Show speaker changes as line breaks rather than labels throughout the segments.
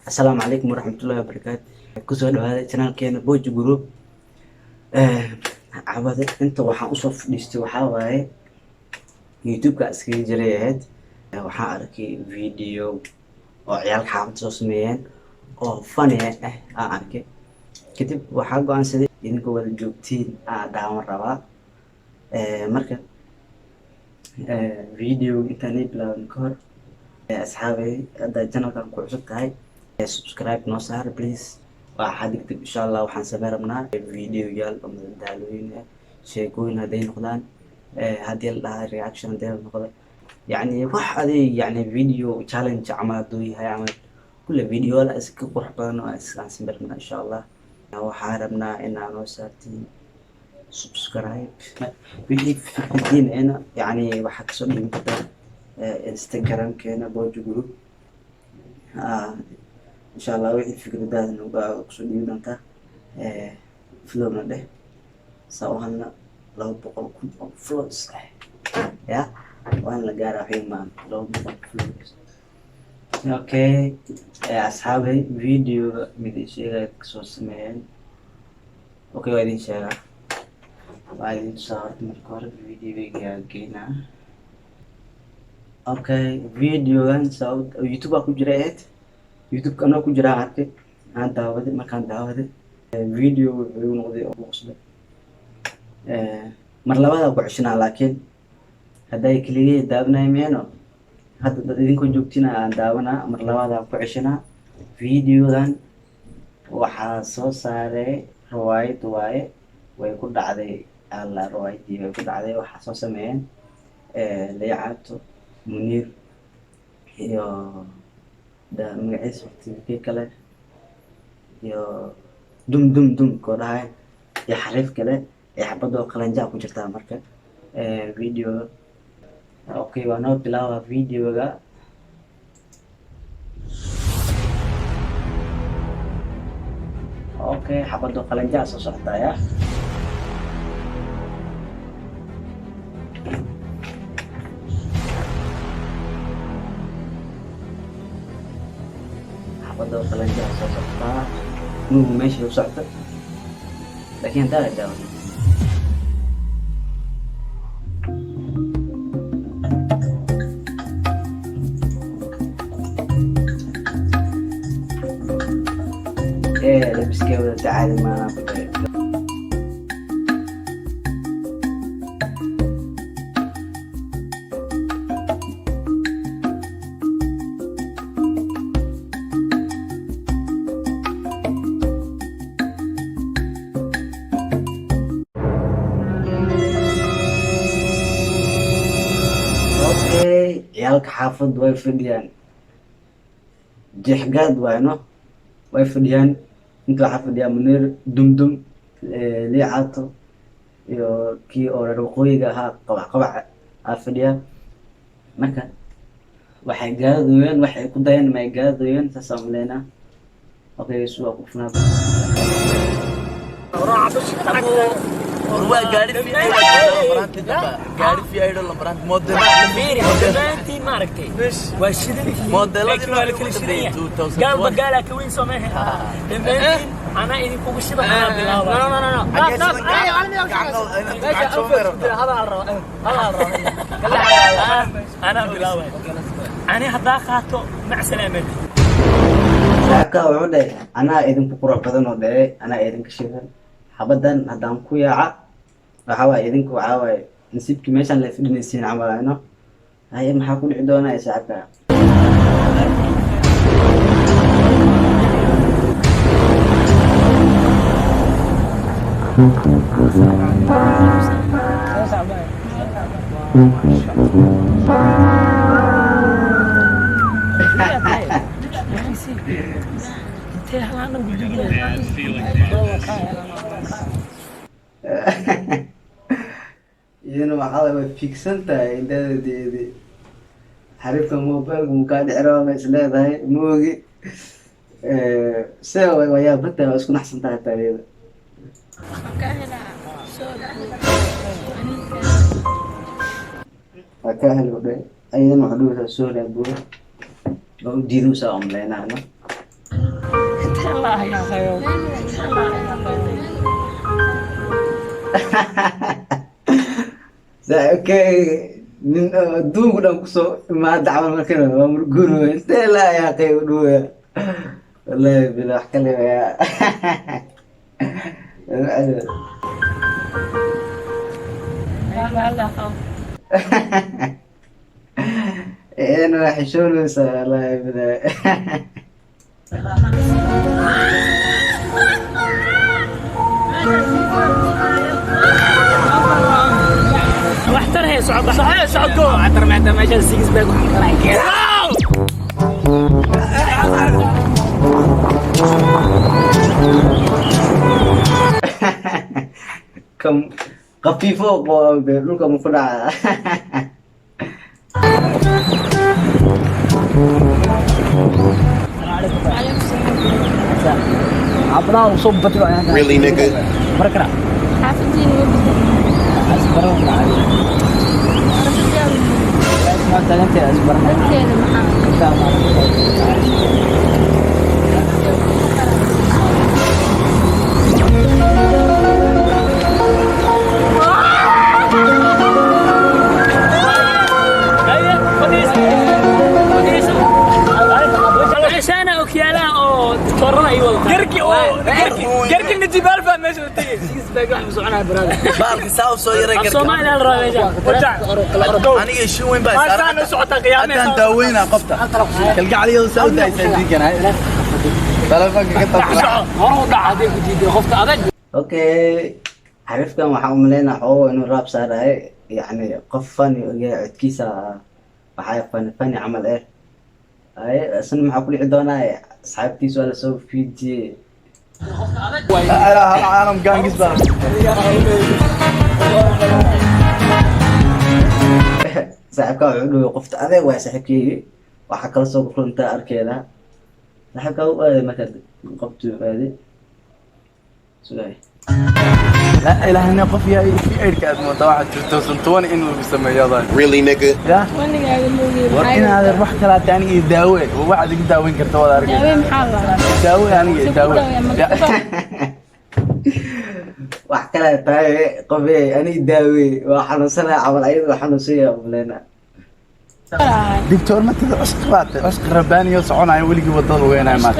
Asalaamu calaykum waraxmatullaahi wabarakaatu. Kusoo dhawaada channelkeena Boji Group. Cabada inta waxaan usoo fadhiistay waxaa waaye YouTube-ka iskaga jiray ahayd. Waxaan arkay video oo ciyaalka xaafadda soo sameeyeen oo funny ah aan arkay. Kadib waxaa go'aansaday idinkoo wada joogtiin aan daawan rabaa. Marka video intaan bilaabin ka hor asxaabay hadda channelkan ku cusub tahay subscribe noo saar please. waxaa degdeg insha Allah waxaan sameyn rabnaa video yaal oo madadaalooyin ah, sheekooyin hadday noqdaan, haddii la dhahaa reaction hadday noqdo, yacni wax adeeg yacni video challenge camal hadduu yahay camal kulle video la iska qurux badan oo aan sameyn rabnaa insha Allah. waxaan rabnaa inaa noo saartiin subscribe wixii fikradiina yacni waxaa kasoo dhigin kartaa Instagram-keena Boji Group. إن شاء الله وحي فكرة ده إنه بقى أقصد يبدأ أنت فلونا ده سواء لو بقول كم فلوس يا وأنا لقارا في ما لو بقول فلوس. أوكي أصحابي فيديو بدي شيء كسوس مين. أوكي وادين شيء وادين صار مكور فيديو بيجينا. أوكي فيديو kan صوت يوتيوب aku جرأت YouTube kanal ku jira arkay aan daawaday markaan daawaday video wuxuu noqday oo muuqsada mar labada ku cushnaa laakiin haday kaliya daawanay meeno hadda dad idinku joogtina aan daawanaa mar labada ku cushnaa videodan waxaa soo saaray riwaayad waaye way ku dhacday alla riwaayadii way ku dhacday waxaa soo sameeyeen Leecato Muniir iyo da magaciisa waqtigii kale iyo dum koodahay iyo xariif kale ee xabadoo qalanjaa ku jirtaa marka video. Okay waa noo bilaaba videoga. Okay xabadoo qalanjaa soo socdaa ya بدو خلنجا صوصتا مو ماشي وصعته لكن ده جاوب ايه لبس كذا تعال ما ciyaalka xaafadda way fadhiyaan jeexgaad waayno way fadhiyaan inta waxaa fadhiyaa Muniir dumdum Leecato iyo kii oo reer waqooyiga ahaa qabac aa fadhiya marka waxay gaadooyeen waxay ku dayeen may gaadooyeen saasaan maleynaa. okay suuqa ku funaa
والله قاعد في قاعد في ايدو لمبرانت موديل موديل ما ركتي واشدني موديل كل شيء قال بقالها كوين سمعها انا اني فوق الشبه انا بلاوه لا انا بلاوه انا هذا خاطو مع سلامتي
saaka wuxuu dhahay anaa idinku qurux badan oo dhahay anaa idinka shidan xabadan haddaan ku yaaca waxaa waaye idinku waxaa waaye nasiibkii meeshaan la fidhinaysiin camal ayno haye maxaa ku dhici doonaa saacadka iyana waxaa way fiksan tahay indhadeedii xariifka mobilka mukaa dhicraba ma is leedahay moogi se waa yaabanta waa isku naxsan tahay taayada waa ka hel udhe ayadana waxa dhaweysaa soo laabuura oo diiduusaa omleynaana
الله يا خيو
اوكي من دون قدام كسو ما دعوة مكانه ومرقونه انت لا يا اخي ودويا والله بلا احكي لي يا انا راح يشوفوا الله يبدا
واحتر هي صعب صحيح صعب جو احتر ما مجال 6 باك
كم قفي فوق بيقولوا كنا عبنا وصبت
Really, nigga?
بركنا
حافظين
أسبرنا عليه ما تلنت أسبرنا
قرك النجيبال فهم ماشي وتجي سيس باقي واحد مسوعنا برادر
بالك ساو سو يرى قرك
الصومالي الرابع ورجع
أنا شو وين بس
ما كان سعوت قيامي
أنت داوينا قفطة تلقى علي وساو داي سديك أنا تلفك قطة
وضع هذيك جديد خفت أبد
اوكي عرفت كم waxaan u maleynaa oo inuu raab saaray yani qof fani iyo codkiisa waxa fani camal ay asna maxaa ku dhici doonaa asxaabtiisa wala soo fiidiyay
أنا مقانقس بقى
saaxiibka wuxuu dhahay qofta adeeg waa saaxiibkii waxa kala soo runta arkeeda saaxiibka uu aaday marka qoftu aaday su'aal
لا إله إلا قف يا في عيد كأس متواحد توصلتوني إنه بيسميه ضاي Really nigga
يا
وأنا هذا الروح كلا تاني يداوي وواحد يداوي كرت ولا أرجع
داوي محاضرة
يداوي يعني يداوي
wax kale tahay qofay ani daawi waa xanuunsanaa camal ayadu xanuunsiya umleena
دكتور ما تدري عشق بات عشق رباني يصعون على ولقي وضل وين ما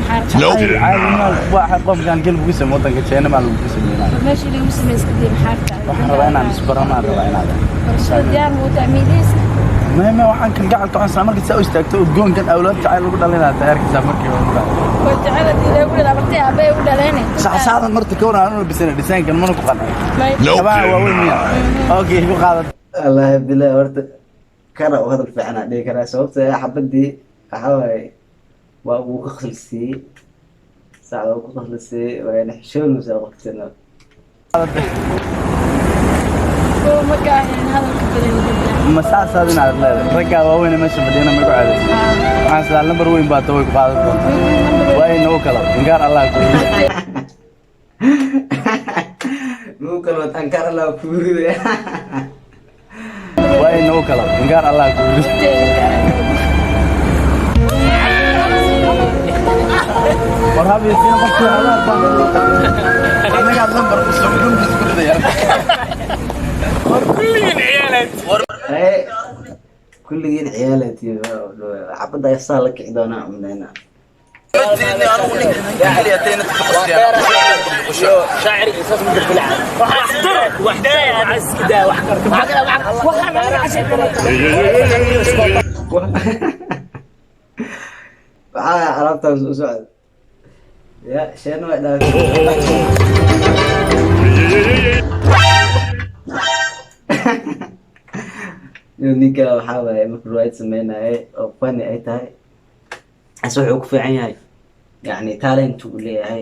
عادي ما واحد قام كان قلبه قسم وضل قلت أنا ما له قسم
ماشي اللي مسلم يستخدم حارته
وحنا رأينا نسبر ما رأينا هذا
برشلونة ديار وتعميديس
ما وحنا كان قاعد طبعا سامر قلت سوي استاكتو وجون كان أولاد تعال وقول لنا تيارك سامر كيف
وتعالى دي يقول لا بقتي أبي ولا ليني
صعب مرت كونا أنا بسنة ديسان كان منو قلنا تبع وين ميا أوكي هو قاعد
الله بالله ورد كان وهذا الفعنا دي كان سببت حبدي أحاول وكخلصي ساعة وكخلصي وين حشون وسوقتنا
هو مكان هذا الكبير
مساء سادين على الليل رجع وين ماشي بدينا ما يقعد عايز النمبر وين باتوي قاعد وين هو كلام إنكار الله كل
مو كلمة أنكار الله كل
وين هو كلام إنكار الله كل مرحبا يسين قلت هذا أنا قاعد نمبر بس بدون بس كل ده
كلين عيالات
كل جيل عيالتي عبد يصال لك عدونا من هنا
شاعري اساس من البلع واحضر وحدايا عز كده واحضر
عرفت سؤال يا شنو هذا ninka waxaa waaye marka ruwaayad sameynaaye oo fani ay tahay ase wuxuu ku fiican yahay yani talent uu leeyahay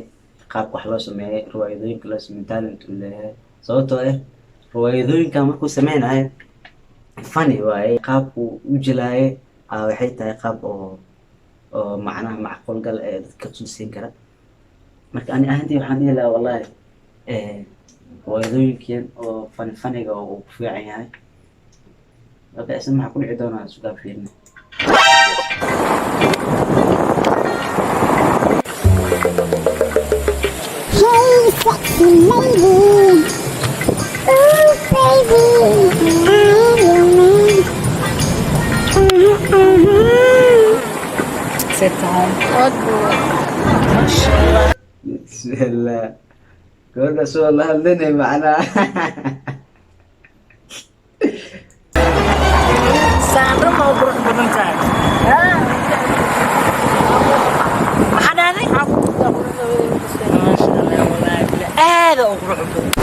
qaabka wax loo sameeyay ruwaayadooyinka loo sameeyay talent uu leeyahay sababtoo ah ruwaayadooyinka markuu sameynayo fani waaye qaabku u jilaaye waxay tahay qaab oo macnaha macquul gal ee dadka xusuusin kara marka ani ahaantii waxaan dhihi lahaa wallahi ruwaayadooyinkan oo faniga uu ku fiican yahay marka isna maxaa ku dhici doonaa sugaa fiirna بسم الله قلنا سوى الله لنا معنا
Sandra mau berhubungan saya. Ada nih? Ada berhubungan.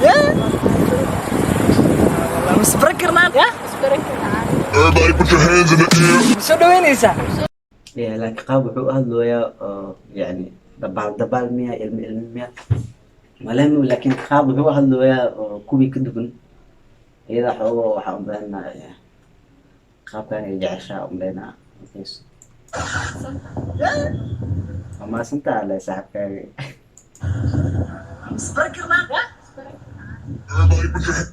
Ya? Musbrekerna ya?
Everybody put your hands in the air.
Sudah ini sah.
يا لك قاب وحو هذا يعني دبال مية علم مية ملهم لكن قاب وحو هذا كوبي كدبن إذا حو وحام بينا قاب كان يرجع شاء بينا بس وما سنت على سحب كاري
Musbrekerna ya?
Everybody put your hands.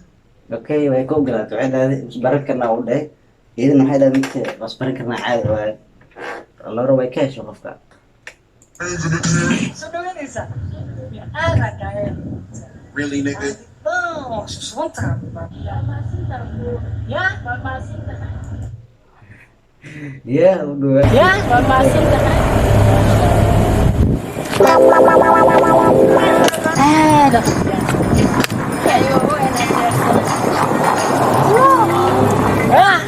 اوكي ويكون قلت وعيد هذه مسبركنا وده إذا ما حدا مت مسبركنا عادي الله روي كاش وقفك
Hands in the air.
Sudah ini sah. Ada kayak.
Really, nigga?
Oh, sebentar. Ya?
يا ودو
Ya? Ada. Ah,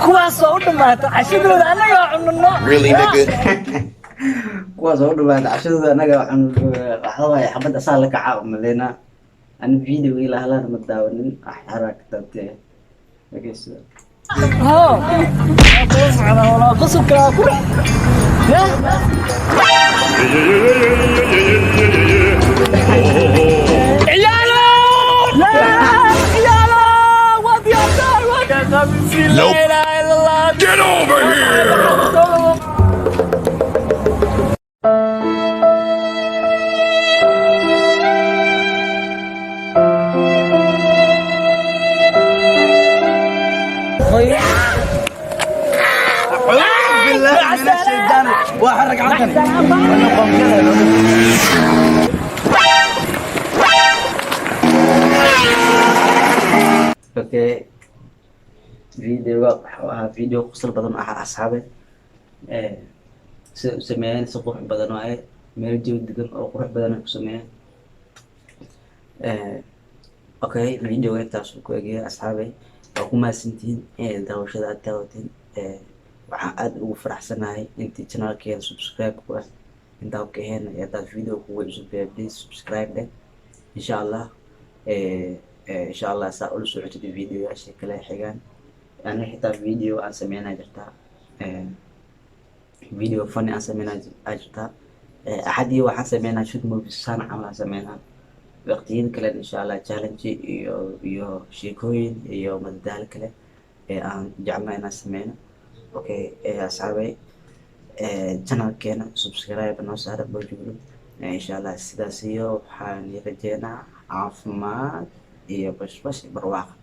kuwaas oo dhamaata cashadooda anaga cunno.
Really, nigga?
kuwaas oo dhawaad cashadooda anaga waxa waaye xabada saa la kaca umaleyna an video ila halaan ma daawanin xaraa ka taabtee dhageyso
Oh. Wala qosol kala ku. Ya? Iyalo! La iyalo! Wadi abdal wadi.
Nope.
La ilaha illallah.
Get over here!
بالله من الشيطان وحرك عنك انا قوم كذا
اوكي فيديو waxaa video qosol badan ah asxaabe si sameeyeen si qurux badan oo ay meel jawi degan oo qurux badan ku sameeyeen okay video intaas ku eegay asxaabe waa ku maasantiin daawashada aad daawateen waxaan aad ugu faraxsanahay intii channelkeena subscribe ku ah intaa ka heen aad video kugu cusub please subscribe insha Allah insha Allah saa ula socotid videoyaasha kale xigaan أنا حتى فيديو أنا سمينا جرتا فيديو فني أنا سمينا جرتا أحد واحد سمينا شوت موفي سنة عمل سمينا وقتين كلا إن شاء الله تشالنج يو شيكوين يو مدال كلا أنا جمعنا أنا سمينا أوكي أصحابي channel كنا سبسكرايب نوصل بوجودهم إن شاء الله سيدا سيو حان يرجعنا عافمات يا بس برواق